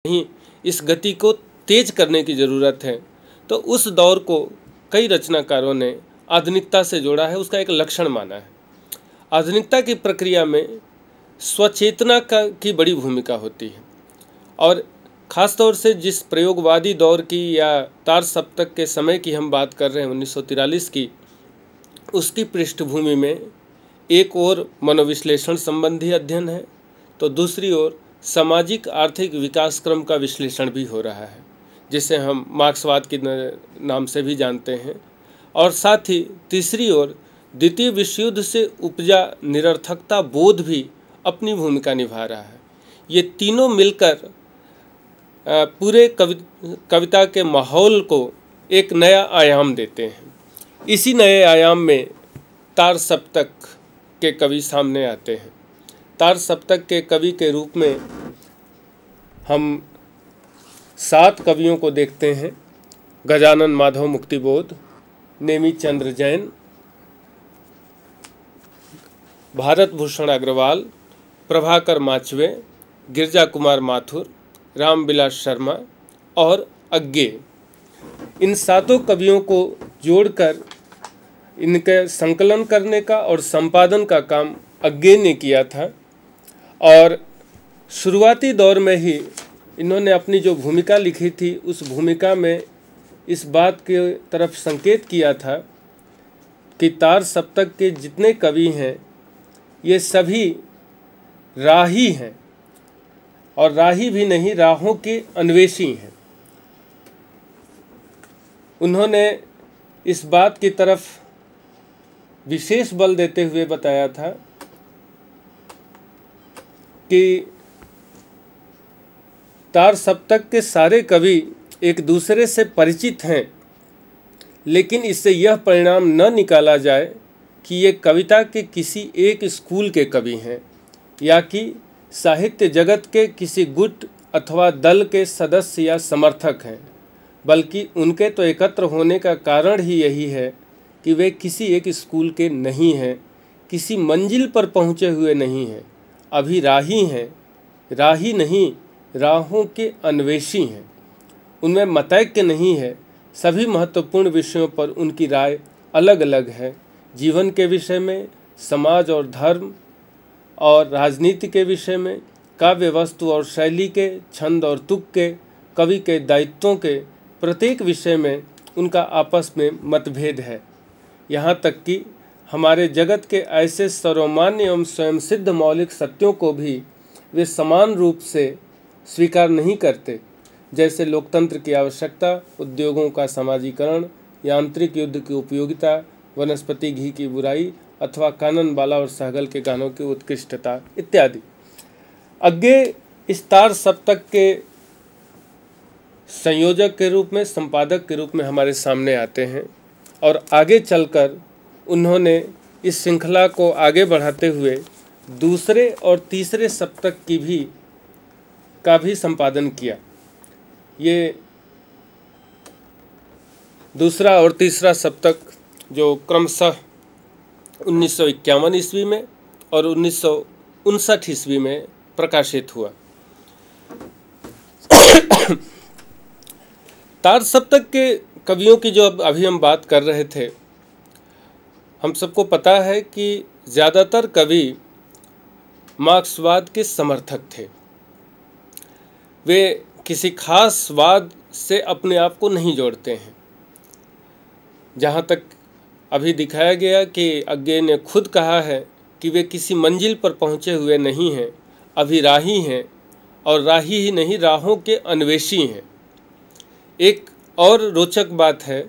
नहीं, इस गति को तेज करने की ज़रूरत है। तो उस दौर को कई रचनाकारों ने आधुनिकता से जोड़ा है, उसका एक लक्षण माना है। आधुनिकता की प्रक्रिया में स्वचेतना की बड़ी भूमिका होती है, और ख़ास तौर से जिस प्रयोगवादी दौर की या तार सप्तक के समय की हम बात कर रहे हैं 1943 की, उसकी पृष्ठभूमि में एक ओर मनोविश्लेषण संबंधी अध्ययन है, तो दूसरी ओर सामाजिक आर्थिक विकास क्रम का विश्लेषण भी हो रहा है, जिसे हम मार्क्सवाद के नाम से भी जानते हैं। और साथ ही तीसरी ओर द्वितीय विश्व युद्ध से उपजा निरर्थकता बोध भी अपनी भूमिका निभा रहा है। ये तीनों मिलकर पूरे कविता के माहौल को एक नया आयाम देते हैं। इसी नए आयाम में तार सप्तक के कवि सामने आते हैं। तार सप्तक के कवि के रूप में हम 7 कवियों को देखते हैं। गजानन माधव मुक्तिबोध, नेमी चंद्र जैन, भारत भूषण अग्रवाल, प्रभाकर माचवे, गिरजा कुमार माथुर, रामविलास शर्मा और अज्ञे। इन 7 कवियों को जोड़कर इनके संकलन करने का और संपादन का काम अज्ञे ने किया था। और शुरुआती दौर में ही इन्होंने अपनी जो भूमिका लिखी थी, उस भूमिका में इस बात के तरफ संकेत किया था कि तार सप्तक के जितने कवि हैं ये सभी राही हैं, और राही भी नहीं, राहों के अन्वेषी हैं। उन्होंने इस बात की तरफ विशेष बल देते हुए बताया था कि तार सप्तक के सारे कवि एक दूसरे से परिचित हैं, लेकिन इससे यह परिणाम न निकाला जाए कि ये कविता के किसी एक स्कूल के कवि हैं या कि साहित्य जगत के किसी गुट अथवा दल के सदस्य या समर्थक हैं, बल्कि उनके तो एकत्र होने का कारण ही यही है कि वे किसी एक स्कूल के नहीं हैं, किसी मंजिल पर पहुँचे हुए नहीं हैं, अभी राही हैं, राही नहीं, राहों के अन्वेषी हैं। उनमें मतैक्य नहीं है, सभी महत्वपूर्ण विषयों पर उनकी राय अलग अलग है। जीवन के विषय में, समाज और धर्म और राजनीति के विषय में, काव्य वस्तु और शैली के, छंद और तुक के, कवि के दायित्वों के प्रत्येक विषय में उनका आपस में मतभेद है। यहाँ तक कि हमारे जगत के ऐसे सर्वमान्य एवं स्वयं सिद्ध मौलिक सत्यों को भी वे समान रूप से स्वीकार नहीं करते, जैसे लोकतंत्र की आवश्यकता, उद्योगों का समाजीकरण, यांत्रिक युद्ध की उपयोगिता, वनस्पति घी की बुराई अथवा कानन बाला और सहगल के गानों की उत्कृष्टता इत्यादि। अज्ञे इस तार सप्तक के संयोजक के रूप में, संपादक के रूप में हमारे सामने आते हैं, और आगे चलकर उन्होंने इस श्रृंखला को आगे बढ़ाते हुए दूसरे और तीसरे सप्तक का भी संपादन किया। ये दूसरा और तीसरा सप्तक जो क्रमशः 1951 ईस्वी में और 1959 ईस्वी में प्रकाशित हुआ। तार सप्तक के कवियों की जो अभी हम बात कर रहे थे, हम सबको पता है कि ज़्यादातर कवि मार्क्सवाद के समर्थक थे। वे किसी खास वाद से अपने आप को नहीं जोड़ते हैं। जहाँ तक अभी दिखाया गया कि अज्ञे ने खुद कहा है कि वे किसी मंजिल पर पहुँचे हुए नहीं हैं, अभी राही हैं, और राही ही नहीं, राहों के अन्वेषी हैं। एक और रोचक बात है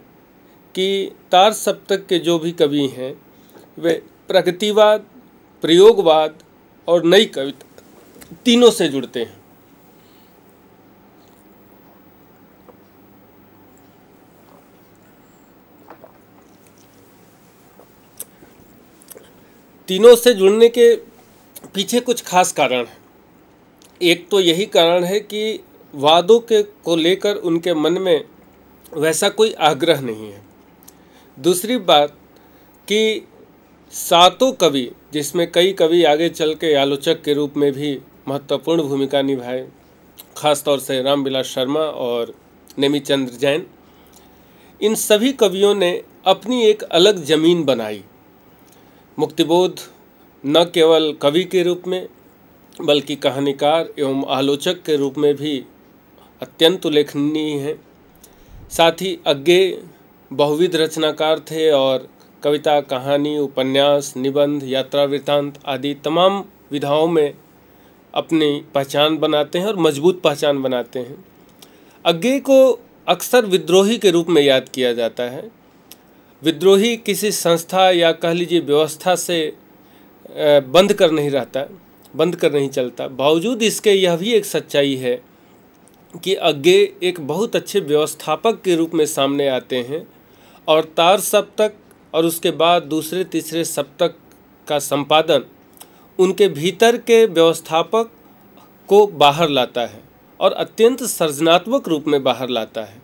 कि तार सप्तक के जो भी कवि हैं वे प्रगतिवाद, प्रयोगवाद और नई कविता तीनों से जुड़ते हैं। तीनों से जुड़ने के पीछे कुछ खास कारण है। एक तो यही कारण है कि वादों को लेकर उनके मन में वैसा कोई आग्रह नहीं है। दूसरी बात कि 7 कवि, जिसमें कई कवि आगे चल के आलोचक के रूप में भी महत्वपूर्ण भूमिका निभाए, ख़ास तौर से रामविलास शर्मा और नेमिचंद्र जैन, इन सभी कवियों ने अपनी एक अलग ज़मीन बनाई। मुक्तिबोध न केवल कवि के रूप में बल्कि कहानीकार एवं आलोचक के रूप में भी अत्यंत उल्लेखनीय हैं। साथ ही अज्ञेय बहुविध रचनाकार थे और कविता, कहानी, उपन्यास, निबंध, यात्रा वृत्तांत आदि तमाम विधाओं में अपनी पहचान बनाते हैं और मजबूत पहचान बनाते हैं। अज्ञेय को अक्सर विद्रोही के रूप में याद किया जाता है। विद्रोही किसी संस्था या कह लीजिए व्यवस्था से बंद कर नहीं चलता। बावजूद इसके यह भी एक सच्चाई है कि अज्ञेय एक बहुत अच्छे व्यवस्थापक के रूप में सामने आते हैं और तार सप्तक और उसके बाद दूसरे तीसरे सप्तक का संपादन उनके भीतर के व्यवस्थापक को बाहर लाता है और अत्यंत सृजनात्मक रूप में बाहर लाता है।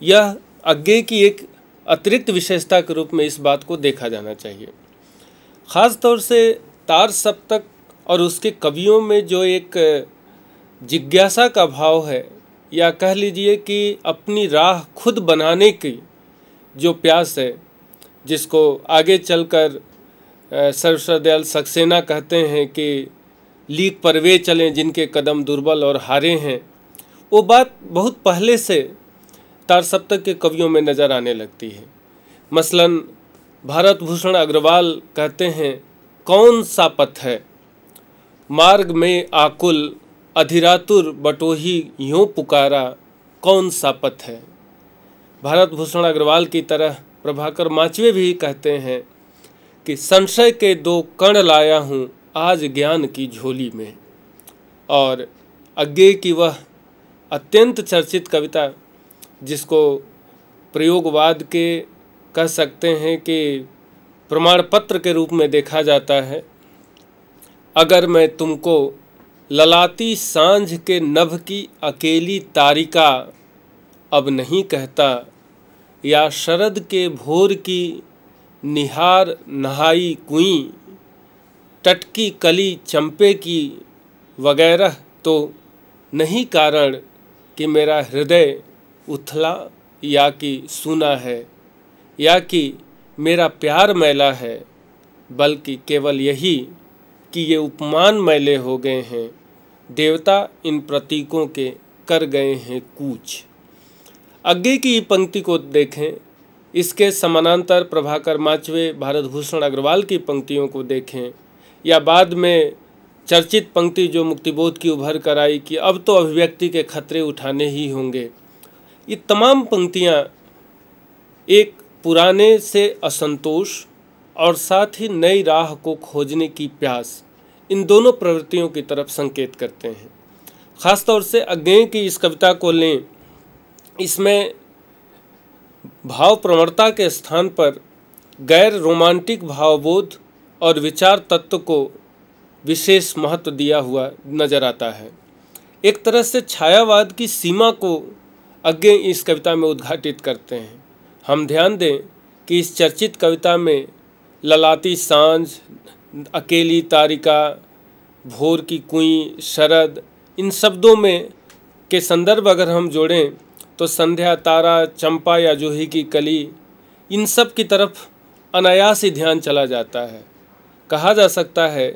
यह अज्ञेय की एक अतिरिक्त विशेषता के रूप में इस बात को देखा जाना चाहिए। ख़ास तौर से तार सप्तक और उसके कवियों में जो एक जिज्ञासा का भाव है, या कह लीजिए कि अपनी राह खुद बनाने की जो प्यास है, जिसको आगे चलकर सर्वश्रेष्ठ दयाल सक्सेना कहते हैं कि लीक पर वे चलें जिनके कदम दुर्बल और हारे हैं, वो बात बहुत पहले से तार सप्तक के कवियों में नज़र आने लगती है। मसलन भारत भूषण अग्रवाल कहते हैं, कौन सा पथ है मार्ग में आकुल अधिरातुर बटोही यूँ पुकारा, कौन सा पथ है। भारत भूषण अग्रवाल की तरह प्रभाकर माचवे भी कहते हैं कि संशय के 2 कण लाया हूँ आज ज्ञान की झोली में। और अज्ञेय की वह अत्यंत चर्चित कविता जिसको प्रयोगवाद के कह सकते हैं कि प्रमाण पत्र के रूप में देखा जाता है, अगर मैं तुमको ललाती सांझ के नभ की अकेली तारिका अब नहीं कहता, या शरद के भोर की निहार नहाई कुईं टटकी कली चंपे की वगैरह, तो नहीं कारण कि मेरा हृदय उथला या कि सूना है, या कि मेरा प्यार मैला है, बल्कि केवल यही कि ये उपमान मैले हो गए हैं, देवता इन प्रतीकों के कर गए हैं कूच। अज्ञेय की पंक्ति को देखें, इसके समानांतर प्रभाकर माचवे, भारत भूषण अग्रवाल की पंक्तियों को देखें, या बाद में चर्चित पंक्ति जो मुक्तिबोध की उभर कर आई कि अब तो अभिव्यक्ति के खतरे उठाने ही होंगे। ये तमाम पंक्तियाँ एक पुराने से असंतोष और साथ ही नई राह को खोजने की प्यास, इन दोनों प्रवृत्तियों की तरफ संकेत करते हैं। ख़ासतौर से अज्ञेय की इस कविता को लें, इसमें भाव प्रवणता के स्थान पर गैर रोमांटिक भावबोध और विचार तत्व को विशेष महत्व दिया हुआ नजर आता है। एक तरह से छायावाद की सीमा को अज्ञेय इस कविता में उद्घाटित करते हैं। हम ध्यान दें कि इस चर्चित कविता में ललाती सांझ, अकेली तारिका, भोर की कुईं, शरद, इन शब्दों में के संदर्भ अगर हम जोड़ें तो संध्या, तारा, चंपा या जूही की कली, इन सब की तरफ अनायास ही ध्यान चला जाता है। कहा जा सकता है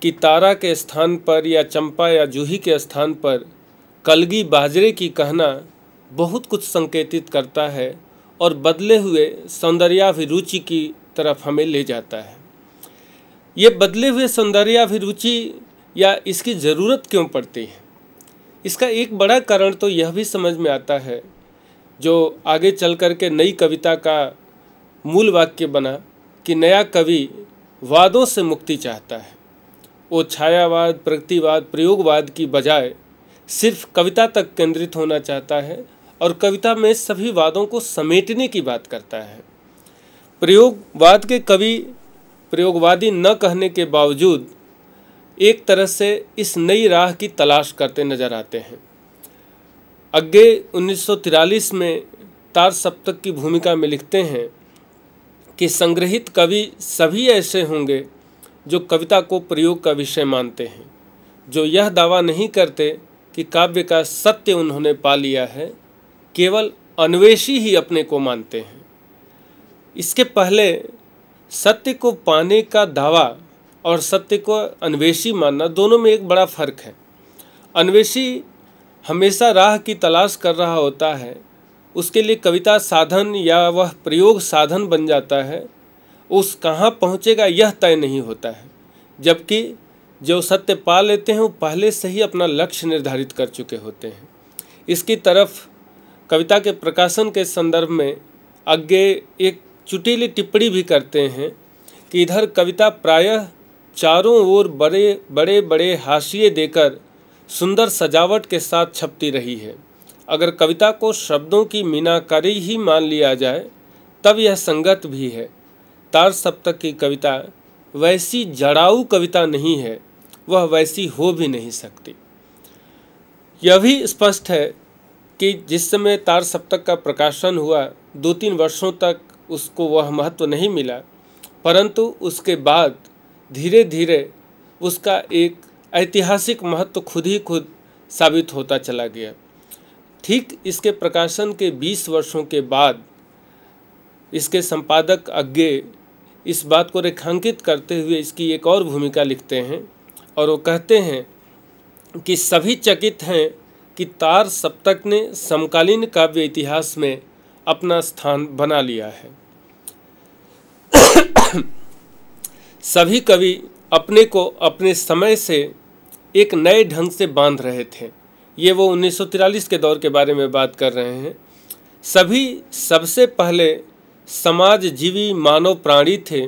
कि तारा के स्थान पर या चंपा या जूही के स्थान पर कलगी बाजरे की कहना बहुत कुछ संकेतित करता है और बदले हुए सौंदर्याभिरुचि की तरफ हमें ले जाता है। ये बदले हुए सौंदर्याभिरुचि या इसकी ज़रूरत क्यों पड़ती है, इसका एक बड़ा कारण तो यह भी समझ में आता है, जो आगे चल कर के नई कविता का मूल वाक्य बना कि नया कवि वादों से मुक्ति चाहता है। वो छायावाद, प्रगतिवाद, प्रयोगवाद की बजाय सिर्फ कविता तक केंद्रित होना चाहता है और कविता में सभी वादों को समेटने की बात करता है। प्रयोगवाद के कवि प्रयोगवादी न कहने के बावजूद एक तरह से इस नई राह की तलाश करते नजर आते हैं। अज्ञेय 1943 में तार सप्तक की भूमिका में लिखते हैं कि संग्रहित कवि सभी ऐसे होंगे जो कविता को प्रयोग का विषय मानते हैं, जो यह दावा नहीं करते कि काव्य का सत्य उन्होंने पा लिया है, केवल अन्वेषी ही अपने को मानते हैं। इसके पहले सत्य को पाने का दावा और सत्य को अन्वेषी मानना, दोनों में एक बड़ा फर्क है। अन्वेषी हमेशा राह की तलाश कर रहा होता है, उसके लिए कविता साधन या वह प्रयोग साधन बन जाता है, उस कहाँ पहुँचेगा यह तय नहीं होता है। जबकि जो सत्य पा लेते हैं वो पहले से ही अपना लक्ष्य निर्धारित कर चुके होते हैं। इसकी तरफ कविता के प्रकाशन के संदर्भ में आगे एक चुटीली टिप्पणी भी करते हैं कि इधर कविता प्रायः चारों ओर बड़े बड़े बड़े हाशिए देकर सुंदर सजावट के साथ छपती रही है। अगर कविता को शब्दों की मीनाकारी ही मान लिया जाए तब यह संगत भी है। तार सप्तक की कविता वैसी जड़ाऊ कविता नहीं है, वह वैसी हो भी नहीं सकती। यह भी स्पष्ट है कि जिस समय तार सप्तक का प्रकाशन हुआ 2-3 वर्षों तक उसको वह महत्व नहीं मिला, परंतु उसके बाद धीरे धीरे उसका एक ऐतिहासिक महत्व खुद ही खुद साबित होता चला गया। ठीक इसके प्रकाशन के 20 वर्षों के बाद इसके संपादक अग्गे इस बात को रेखांकित करते हुए इसकी एक और भूमिका लिखते हैं और वो कहते हैं कि सभी चकित हैं कि तार सप्तक ने समकालीन काव्य इतिहास में अपना स्थान बना लिया है। सभी कवि अपने को अपने समय से एक नए ढंग से बांध रहे थे। ये वो 1943 के दौर के बारे में बात कर रहे हैं। सभी सबसे पहले समाजजीवी मानव प्राणी थे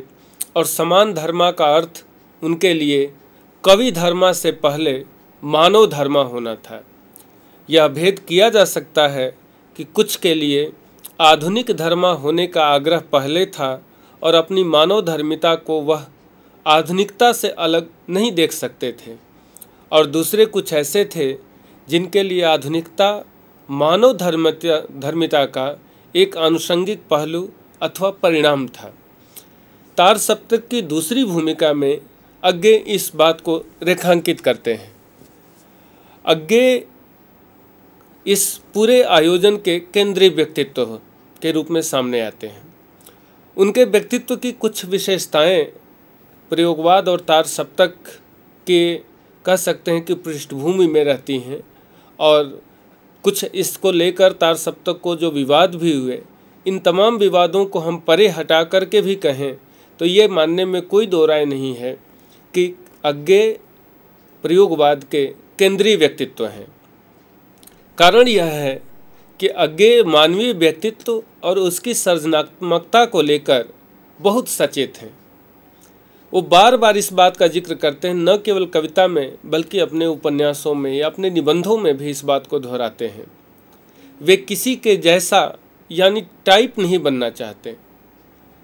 और समान धर्मा का अर्थ उनके लिए कवि धर्मा से पहले मानव धर्मा होना था। यह भेद किया जा सकता है कि कुछ के लिए आधुनिक धर्मा होने का आग्रह पहले था और अपनी मानव धर्मिता को वह आधुनिकता से अलग नहीं देख सकते थे, और दूसरे कुछ ऐसे थे जिनके लिए आधुनिकता मानव धर्मिता का एक आनुषंगिक पहलू अथवा परिणाम था। तार सप्तक की दूसरी भूमिका में अग्गे इस बात को रेखांकित करते हैं। अग्गे इस पूरे आयोजन के केंद्रीय व्यक्तित्व के रूप में सामने आते हैं। उनके व्यक्तित्व की कुछ विशेषताएं प्रयोगवाद और तार सप्तक के कह सकते हैं कि पृष्ठभूमि में रहती हैं, और कुछ इसको लेकर तार सप्तक को जो विवाद भी हुए, इन तमाम विवादों को हम परे हटा करके भी कहें तो ये मानने में कोई दो राय नहीं है कि अग्गे प्रयोगवाद के केंद्रीय व्यक्तित्व हैं। कारण यह है कि अग्गे मानवीय व्यक्तित्व और उसकी सृजनात्मकता को लेकर बहुत सचेत हैं। वो बार बार इस बात का जिक्र करते हैं, न केवल कविता में बल्कि अपने उपन्यासों में या अपने निबंधों में भी इस बात को दोहराते हैं। वे किसी के जैसा यानी टाइप नहीं बनना चाहते।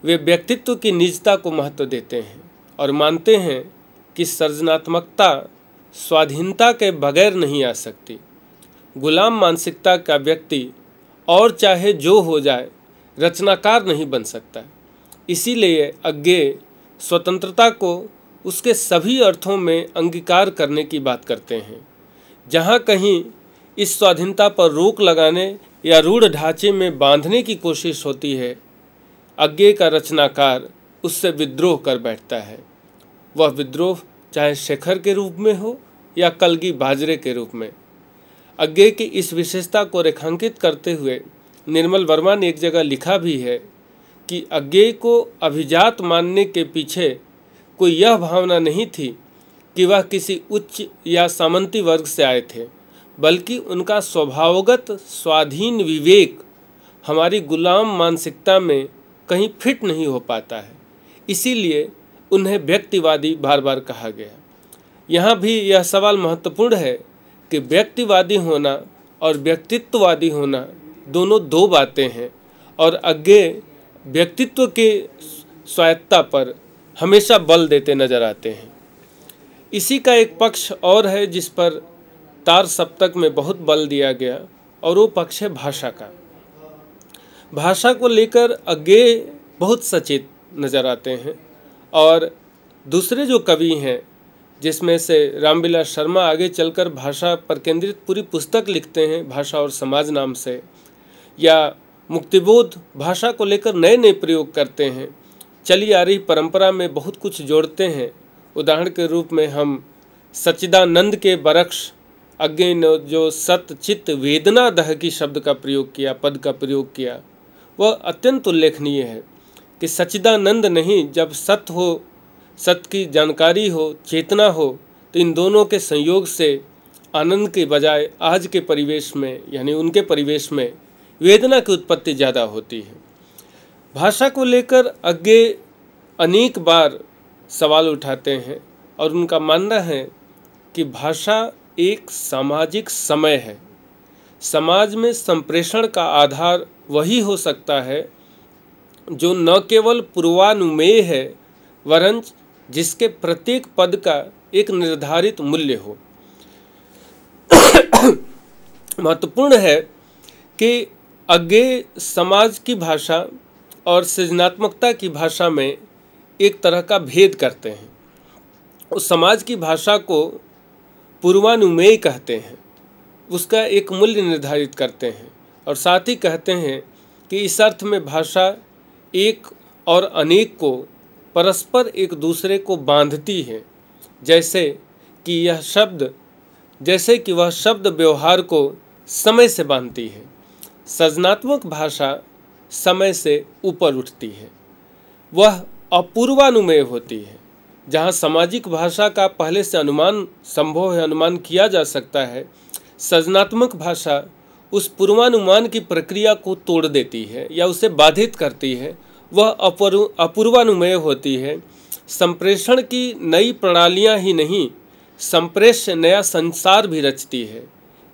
वे व्यक्तित्व की निजता को महत्व देते हैं और मानते हैं कि सृजनात्मकता स्वाधीनता के बगैर नहीं आ सकती। गुलाम मानसिकता का व्यक्ति और चाहे जो हो जाए रचनाकार नहीं बन सकता। इसीलिए अग्गे स्वतंत्रता को उसके सभी अर्थों में अंगीकार करने की बात करते हैं। जहाँ कहीं इस स्वाधीनता पर रोक लगाने या रूढ़ ढांचे में बांधने की कोशिश होती है, अग्गे का रचनाकार उससे विद्रोह कर बैठता है। वह विद्रोह चाहे शेखर के रूप में हो या कलगी बाजरे के रूप में। अग्गे की इस विशेषता को रेखांकित करते हुए निर्मल वर्मा ने एक जगह लिखा भी है कि अग्गे को अभिजात मानने के पीछे कोई यह भावना नहीं थी कि वह किसी उच्च या सामंती वर्ग से आए थे, बल्कि उनका स्वभावगत स्वाधीन विवेक हमारी गुलाम मानसिकता में कहीं फिट नहीं हो पाता है। इसीलिए उन्हें व्यक्तिवादी बार बार कहा गया। यहाँ भी यह सवाल महत्वपूर्ण है कि व्यक्तिवादी होना और व्यक्तित्ववादी होना दोनों दो बातें हैं, और अग्गे व्यक्तित्व के स्वायत्तता पर हमेशा बल देते नजर आते हैं। इसी का एक पक्ष और है जिस पर तार सप्तक में बहुत बल दिया गया, और वो पक्ष है भाषा का। भाषा को लेकर अग्गे बहुत सचेत नजर आते हैं, और दूसरे जो कवि हैं जिसमें से रामविलास शर्मा आगे चलकर भाषा पर केंद्रित पूरी पुस्तक लिखते हैं, भाषा और समाज नाम से, या मुक्तिबोध भाषा को लेकर नए नए प्रयोग करते हैं, चली आ रही परंपरा में बहुत कुछ जोड़ते हैं। उदाहरण के रूप में हम सच्चिदानंद के बरक्ष अज्ञे ने जो सत चित्त वेदना दह की शब्द का प्रयोग किया, पद का प्रयोग किया, वह अत्यंत उल्लेखनीय है कि सच्चिदानंद नहीं, जब सत्य हो, सत्य की जानकारी हो, चेतना हो, तो इन दोनों के संयोग से आनंद के बजाय आज के परिवेश में, यानी उनके परिवेश में, वेदना की उत्पत्ति ज़्यादा होती है। भाषा को लेकर अज्ञे अनेक बार सवाल उठाते हैं और उनका मानना है कि भाषा एक सामाजिक समय है। समाज में संप्रेषण का आधार वही हो सकता है जो न केवल पूर्वानुमेय है, वरन जिसके प्रत्येक पद का एक निर्धारित मूल्य हो। महत्वपूर्ण है कि अज्ञेय समाज की भाषा और सृजनात्मकता की भाषा में एक तरह का भेद करते हैं। उस समाज की भाषा को पूर्वानुमेय कहते हैं, उसका एक मूल्य निर्धारित करते हैं, और साथ ही कहते हैं कि इस अर्थ में भाषा एक और अनेक को परस्पर एक दूसरे को बांधती है, जैसे कि वह शब्द व्यवहार को समय से बांधती है। सृजनात्मक भाषा समय से ऊपर उठती है, वह अपूर्वानुमेय होती है। जहाँ सामाजिक भाषा का पहले से अनुमान संभव है, अनुमान किया जा सकता है, सृजनात्मक भाषा उस पूर्वानुमान की प्रक्रिया को तोड़ देती है या उसे बाधित करती है, वह अपूर्वानुमेय होती है। संप्रेषण की नई प्रणालियाँ ही नहीं, संप्रेष्य नया संसार भी रचती है।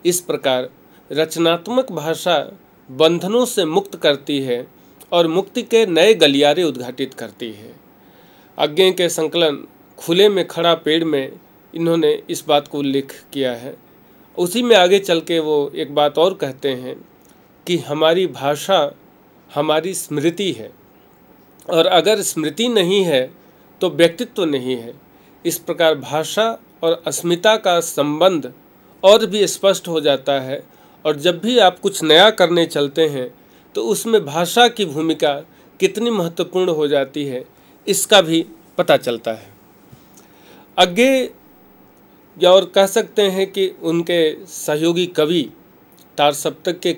इस प्रकार रचनात्मक भाषा बंधनों से मुक्त करती है और मुक्ति के नए गलियारे उद्घाटित करती है। अज्ञे के संकलन खुले में खड़ा पेड़ में इन्होंने इस बात को उल्लेख किया है। उसी में आगे चल के वो एक बात और कहते हैं कि हमारी भाषा हमारी स्मृति है, और अगर स्मृति नहीं है तो व्यक्तित्व नहीं है। इस प्रकार भाषा और अस्मिता का संबंध और भी स्पष्ट हो जाता है, और जब भी आप कुछ नया करने चलते हैं तो उसमें भाषा की भूमिका कितनी महत्वपूर्ण हो जाती है, इसका भी पता चलता है। अज्ञे और कह सकते हैं कि उनके सहयोगी कवि तार सप्तक के